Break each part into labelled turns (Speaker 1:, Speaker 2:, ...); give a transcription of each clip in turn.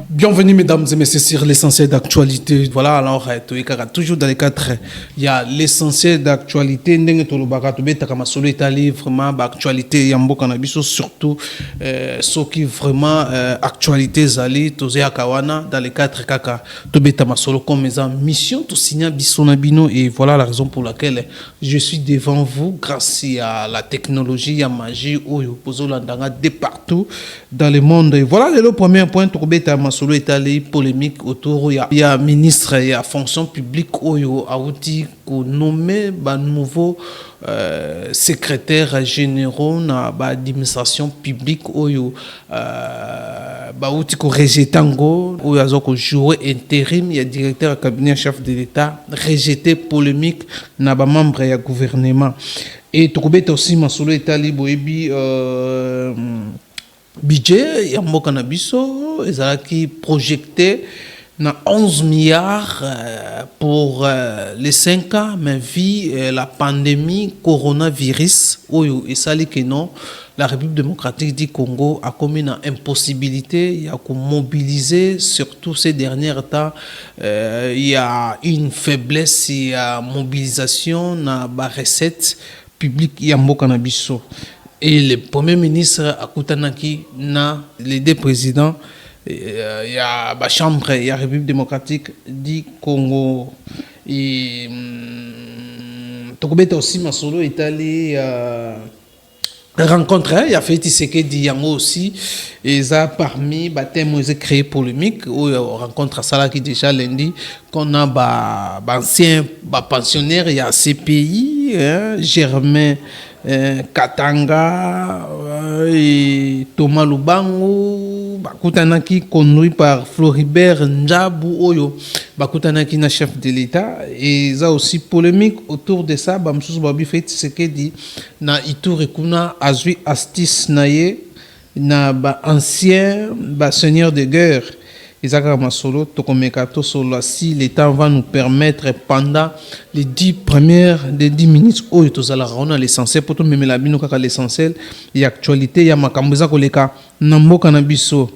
Speaker 1: Bienvenue mesdames et messieurs sur l'essentiel d'actualité. Voilà, alors toujours dans les quatre, il y a l'essentiel d'actualité. Ndenge tolobaka tobeta kama solo etali vraiment actualité ya mboka na biso surtout ce qui vraiment actualité zali tozea kawana dans les quatre kaka tobeta masolo comme mes mission to signer biso na bino et voilà la raison pour laquelle je suis devant vous grâce à la technologie ya magie oyo pozolandanga de partout dans le monde. Et voilà le premier point tobeta masolo etali polémique autour il y a ministre et fonction publique oyo auti ko nommé ba nouveau secrétaire généraux na ba administration publique oyo ba outi ko rejeter ngo oyo azoko jouer intérim il y a directeur cabinet chef de l'état rejeté polémique na ba membre ya gouvernement et tokobeta aussi masolo etali boyebi budget ya mboka na biso ezalaki projecté na 11 milliards pour les 5 ans mais vu la pandémie coronavirus oyo esali que non la République démocratique du Congo a commis une impossibilité, il y a mobiliser, surtout ces derniers temps, il y a une faiblesse, il y a mobilisation na ba recette publique ya mboka na biso. Et le premier ministre a Koutanaki na les deux présidents il y a la chambre il y a République démocratique du Congo et tokobeta aussi masolo itali rencontre il y a fait Tshisekedi yango aussi et ça parmi baptême créé polémique où rencontre ça qui déjà lundi qu'on a ancien pensionnaire il y a CPI Germain Katanga et Thomas Lubango bakutanaki conduit par Floribert Ndjabu oyo bakutanaki na chef de l'état et ça aussi polémique autour de ça bamsusu babi fait ce que dit na Ituri kuna azui astis naye na ba ancien ba seigneur de guerre Isaka Masolo Tokomekato Solo si l'État va nous permettre pendant les 10 minutes où tozala on a l'essentiel pour tout même la bino kaka l'essentiel et actualité ya makambuza koleka na mboka na biso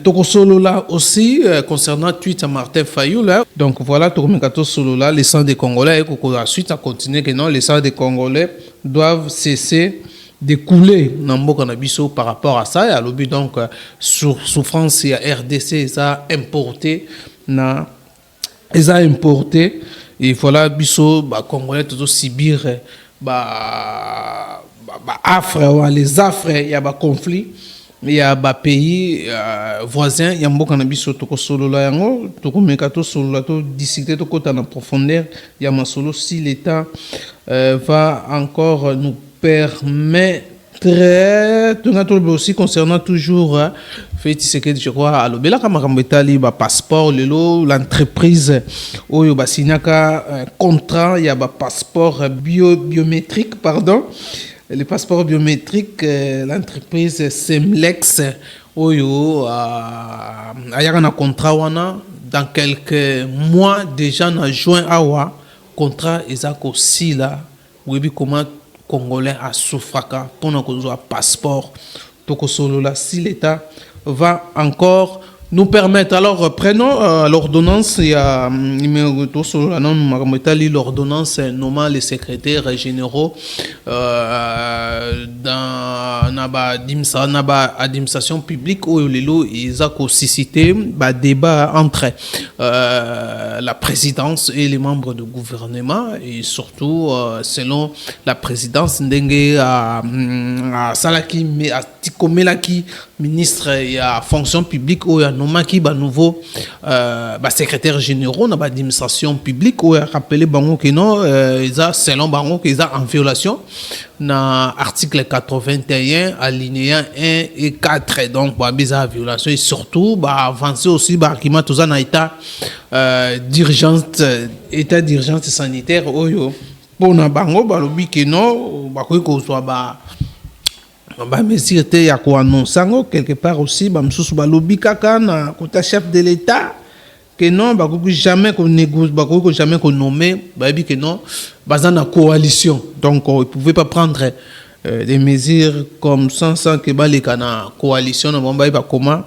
Speaker 1: Toko Solo là aussi concernant tweet à Martin Fayou là donc voilà Tokomekato Solo là les sangs des Congolais et la suite à continuer que non les sangs des Congolais doivent cesser de couler dans mboka na biso par rapport à ça et à l'objet donc souffrance et RDC ça importé et voilà biso ba congolais toujours subir affres les affres il y a ba conflit il y a ba pays voisins il y a mboka na biso toko solo la yango toko mekato solo la to discuter to kota na profondeur il y a masolo si l'état va encore nous permettre aussi concernant toujours fait ce que je crois à l'obéla comme etali ba passeport l'entreprise oyo ba signaka contrat il y a ba passeport biométrique pardon le passeport biométrique l'entreprise Semlex oyo ayaka na contrat wana dans quelques mois déjà na juin awa contrat ezako si là webi comment Congolais à souffraka pour nous un passeport toko solo là si l'État va encore nous permettre alors prenons l'ordonnance il y a numéro to solo là non makamotali l'ordonnance nommant les secrétaires généraux dans naba dimsa naba administration publique ou lelo ils a suscité ba débat entre la présidence et les membres du gouvernement et surtout selon la présidence ndenge à salaki mais à tikomelaki ministre et à fonction publique ou nomaki ba nouveau secrétaire généraux na ba administration publique ou rappeler bango que non ils a selon bango qu'ils a en violation na article 81 alinéa 1 et 4 donc ba bizarre violation et surtout ba avancer aussi ba argument tout ça na état d'urgence sanitaire oyo pour na bango ba lobi que non ba ko soit ba mesure te ya ko annoncer quelque part aussi ba msusu ba lobi kaka na kota chef de l'état que non ba ko jamais qu'on négocie ba ko jamais qu'on nommer ba bi que non bazan na coalition donc il pouvait pas prendre des mesures comme ça sans que ba les kana coalition na ba comment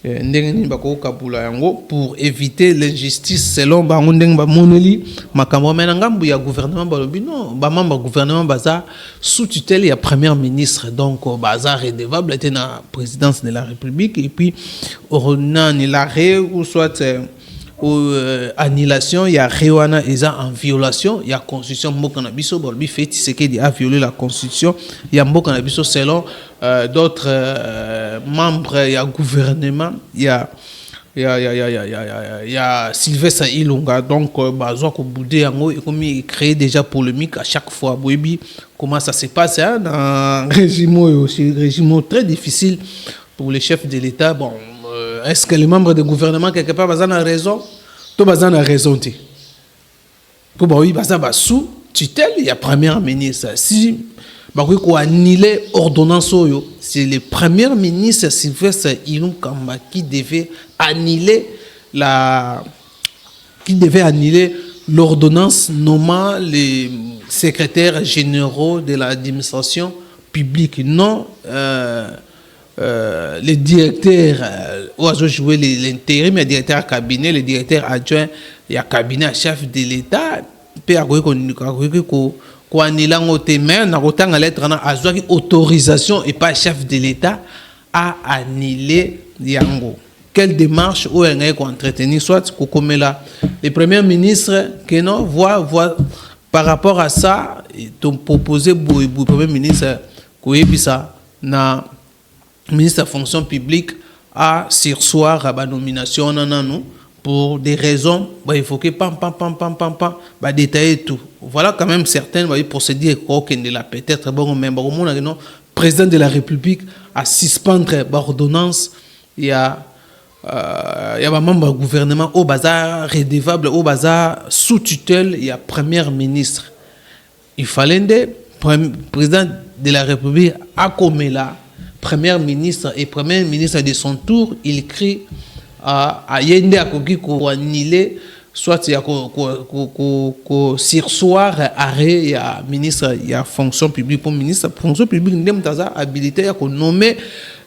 Speaker 1: ndenge nini bako kabula yango pour éviter l'injustice selon bango ndenge ba moneli makambo mais na ngambu ya gouvernement balobi non ba membre gouvernement baza sous tutelle ya premier ministre donc baza redevable était na présidence de la République et puis on a l'arrêt ou soit ou annulation, il y a Réwana en violation, il y a constitution Mbokanabiso, Bolbi fait ce qui a violé la constitution, il y a Mbokanabiso selon d'autres membres, il y a gouvernement, il y a Sylvestre Ilunga, donc Bazo Koboudé Ango, et comme il crée déjà polémique à chaque fois. Boebi, comment ça se passe hein, dans un régime aussi, régime très difficile pour les chefs de l'État. Bon, est-ce que les membres du gouvernement, quelque part, ont raison? Tout le monde a raison. Pour oui, sous tutelle, il y a premier ministre. Si on annule l'ordonnance, c'est le premier ministre Sylvestre Ilunga qui devait annuler l'ordonnance nommant les secrétaires généraux de l'administration publique. Non. Les directeurs ont joué l'intérim, les directeurs cabinet, les directeurs adjoints, il y a cabinet chef de l'État, puis à quoi qu'on annule mais na autant à lettre na azwaki autorisation et pas chef de l'État à annuler yango. Quelle démarche ou elle qu'on entretenir soit comme là les premiers ministres que non voient par rapport à ça t'ont proposé le premier ministre ça na ministre de la fonction publique a sursoir à la nomination pour des raisons il faut que détailler tout. Voilà quand même certaines procédures de la peut-être bon même non président de la République à suspendre l'ordonnance il y a un membre du gouvernement au bazar redevable au bazar sous tutelle il y a premier ministre il fallait président de la République à comme là premier ministre et premier ministre de son tour, il crie à Yende à Kogi pour annuler, soit il y a sursoir arrêt, il y a ministre, il y a fonction publique pour ministre, fonction publique, il y a habilité à nommer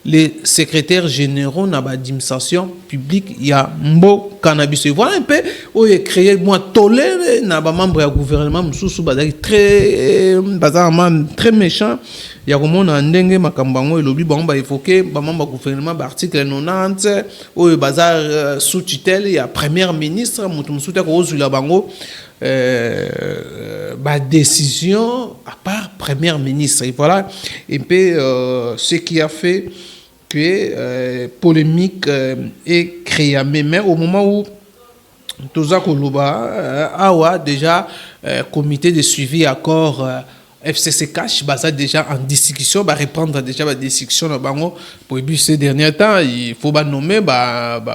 Speaker 1: les secrétaires généraux dans l'administration publique, il y a Mbo Cannabis. Voilà un peu où il créé moi toléré dans les membres du gouvernement très méchant. Il y a comme on a ndenge makambango et lobby bon ba évoquer ba membre du gouvernement article 90 où bazar sous tutelle il y a premier ministre mutu ta ko zula bango ba décision à part premier ministre et voilà un peu ce qui a fait que polémique est créée mais au moment où Toza Koluba awa déjà comité de suivi accord FCC Cash basa déjà en discussion va reprendre déjà la discussion pour ces derniers temps il faut nommer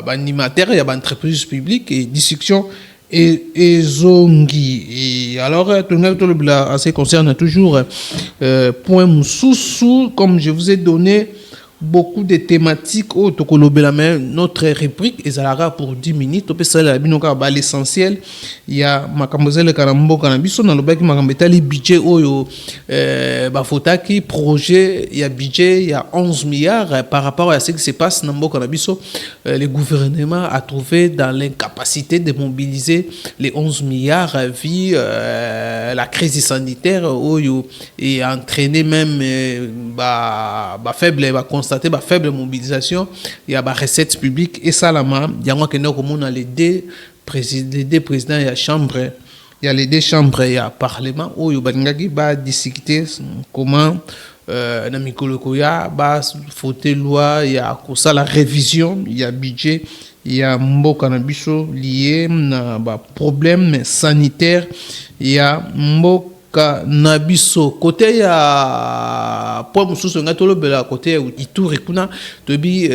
Speaker 1: animateur il y a entreprise publique et discussion et zongi et alors tout le assez concerne toujours point moussou comme je vous ai donné beaucoup de thématiques au Tokolobela notre rubrique ezalaka pour 10 minutes on peut ça l'essentiel il y a makambozel karambo kanabiso na lobaki makambetali budget oyo bafotaki projet il y a budget il y a 11 milliards par rapport à ce qui se passe na mboka nabiso le gouvernement a trouvé dans l'incapacité de mobiliser les 11 milliards vu la crise sanitaire oyo et entraîné même faible faible mobilisation il y a des recettes publiques et ça là il y a les deux présidents il y a chambre il y a les deux chambres il y a parlement où il y a discuter comment na mikolo koya voter loi il y a ça la révision il y a budget il y a mboka na biso lié na problème sanitaire il y a mboka nabiso côté ya point mususu ngatolo bela côté Ituri kuna tobi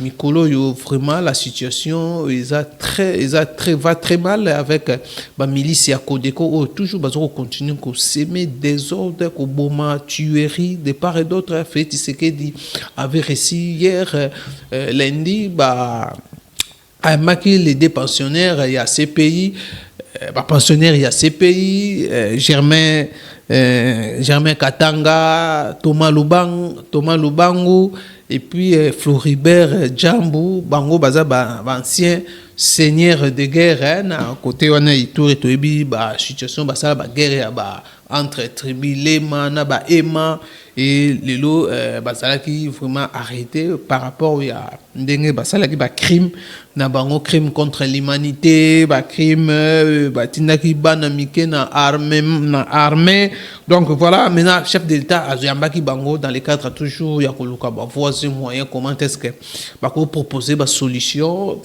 Speaker 1: mikolo yo vraiment la situation va très mal avec ba milice ya Codeco toujours bazo continuer ko semer désordre ko boma tuerie de part et d'autre fait ce que dit avait réussi hier lundi a marqué les deux pensionnaires il y a CPI pensionnaire il y a CPI Germain Katanga Thomas Lubangu et puis Floribert Djambou bango baza ba ancien seigneur de guerre hein, na côté wana Ituri toyebi ba situation basala ba guerre ya ba entre tribu Lema na ba Ema et lelo basala qui vraiment arrêté par rapport à ndenge basala qui ba crime na bango crime contre l'humanité ba crime ba tindaki bana mike na armée donc voilà maintenant chef de l'état azuyambaki bango dans les cadres toujours ya koluka ba voisin moyen comment est-ce que ba ko proposer ba solution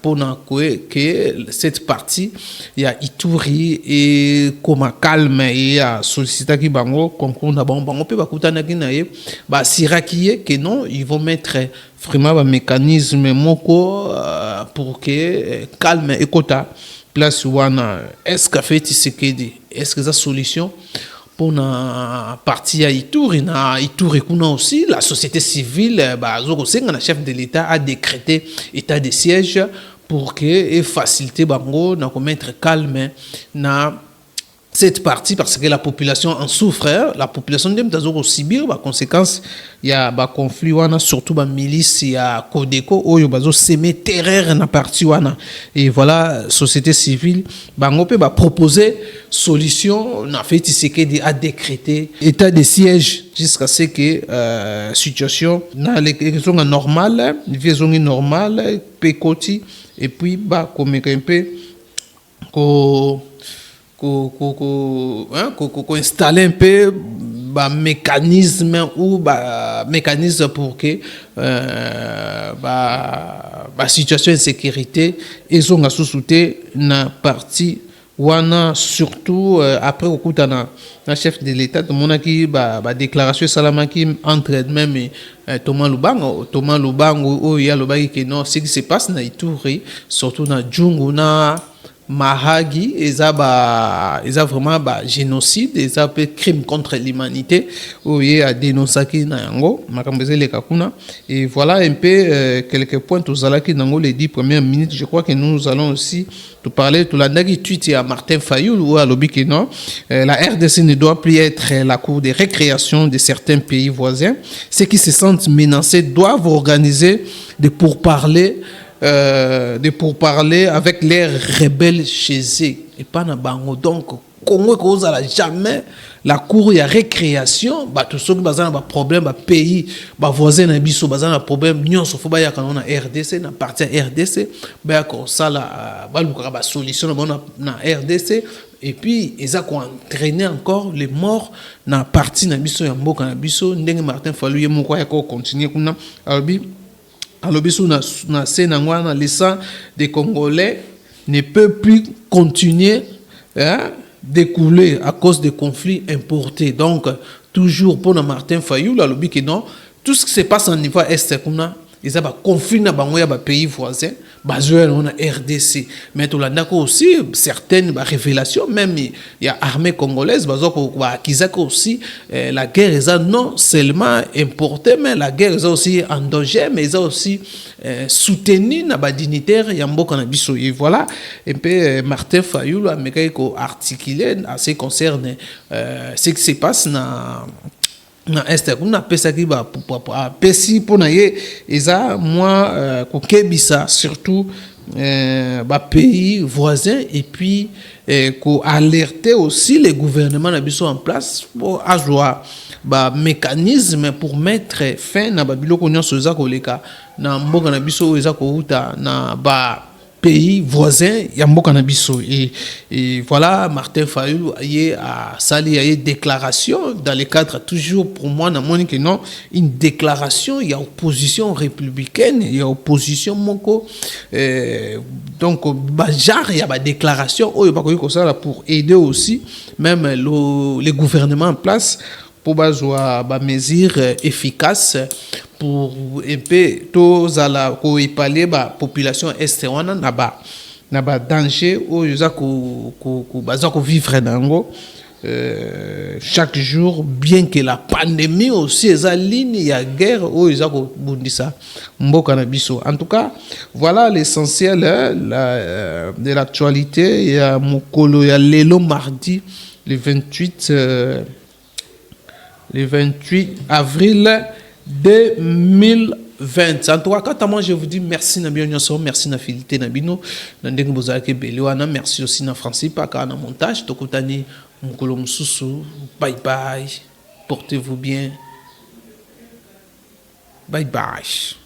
Speaker 1: pour na que cette partie il y a Ituri et comme calme et à solliciter qui bango concours na bango peut ba kutana ki na ye ba sirakiye que non ils vont mettre vraiment un mécanisme moko pour que calme et kota place wana est-ce qu'a fait Tshisekedi est-ce que ça solution pour na partie à Ituri kuna aussi la société civile bah zoko senga na chef de l'état a décrété état de siège pour que et faciliter bango na mettre calme na cette partie parce que la population en souffre la population de Mtazoko subir ba conséquence il y a ba conflit wana surtout ba milice ya Kodeko oyo bazo semer terreur na partie wana et voilà société civile bango pe ba proposer solution na fait Tshisekedi a décrété état de siège jusqu'à ce que situation na les questions normales vision normale pe koti et puis ba comme un peu installer un peu un mécanisme ou mécanisme pour que situation de sécurité ils ont sous-souté na partie wana surtout après au coup na chef de l'état de monaki déclaration salamaki entre même Thomas Lubango oh il y a le bail que non ce qui se passe na Ituri surtout na Djungu na Mahagi eza vraiment génocide eza peu crime contre l'humanité où il a dénoncé qui na yango makambeze le kakuna et voilà un peu quelques points tous alaki nango les 10 premières minutes je crois que nous allons aussi te parler tout la ndaki tweet à Martin Fayoul ou à Lobi que non la RDC ne doit plus être la cour de récréation de certains pays voisins ceux qui se sentent menacés doivent organiser des pourparlers avec les rebelles chez eux et pas na bango donc Congo cause à jamais la cour ya récréation tout ceux qui bazana ba problème ba pays ba voisin na biso bazana problème nyonso faut ba ya kana na RDC na partie RDC ba ko sala ba luka ba solution na RDC et puis ils ont entraîné encore les morts na partie na biso ya mboka na biso ndenge Martin Fayulu moko ya ko continuer kuna alors, les sangs des Congolais ne peut plus continuer d'écouler à cause des conflits importés. Donc, toujours pour Martin Fayoul, tout ce qui se passe au niveau est, ils ont un conflit dans les pays voisins, basé dans la RDC. Mais tout le aussi, certaines révélations, même il y a l'armée congolaise, qui aussi, la guerre est non seulement importée, mais la guerre est aussi endogène, mais ils ont aussi soutenu les dignitaires, et voilà, un peu Martin Fayoul a articulé à ce qui concerne ce qui se passe dans na est on appelle ça qui va pesi pour naie eza moi kokebisa surtout pays voisins et puis ko alerter aussi les gouvernements na biso en place pour avoir mécanisme pour mettre fin na biloko nyonso eza koleka na mboka na biso eza ko uta na pays voisins yamboka na biso et voilà Martin Fayoul a sali a déclaration dans le cadre toujours pour moi na moni que non une déclaration il y a opposition républicaine il y a opposition moko donc genre il y a déclaration pour aider aussi même les gouvernements en place pour bazoa mesures efficaces pour un peu tous à la parler population est wana na ba danger o yoza ko vivre nango chaque jour bien que la pandémie aussi eza ligne ya guerre o yoza ko bundisa mboka na biso en tout cas voilà l'essentiel de l'actualité ya mokolo ya lelo mardi le 28 avril 2020. En tout cas, quant à moi, je vous dis merci Nabi Onyoso, merci na fidélité Nabino, Nandeng Bozake Beliwana, merci aussi na Francis Paka na montage, Tokotani Mukolo Mususu, bye bye, portez-vous bien, bye bye.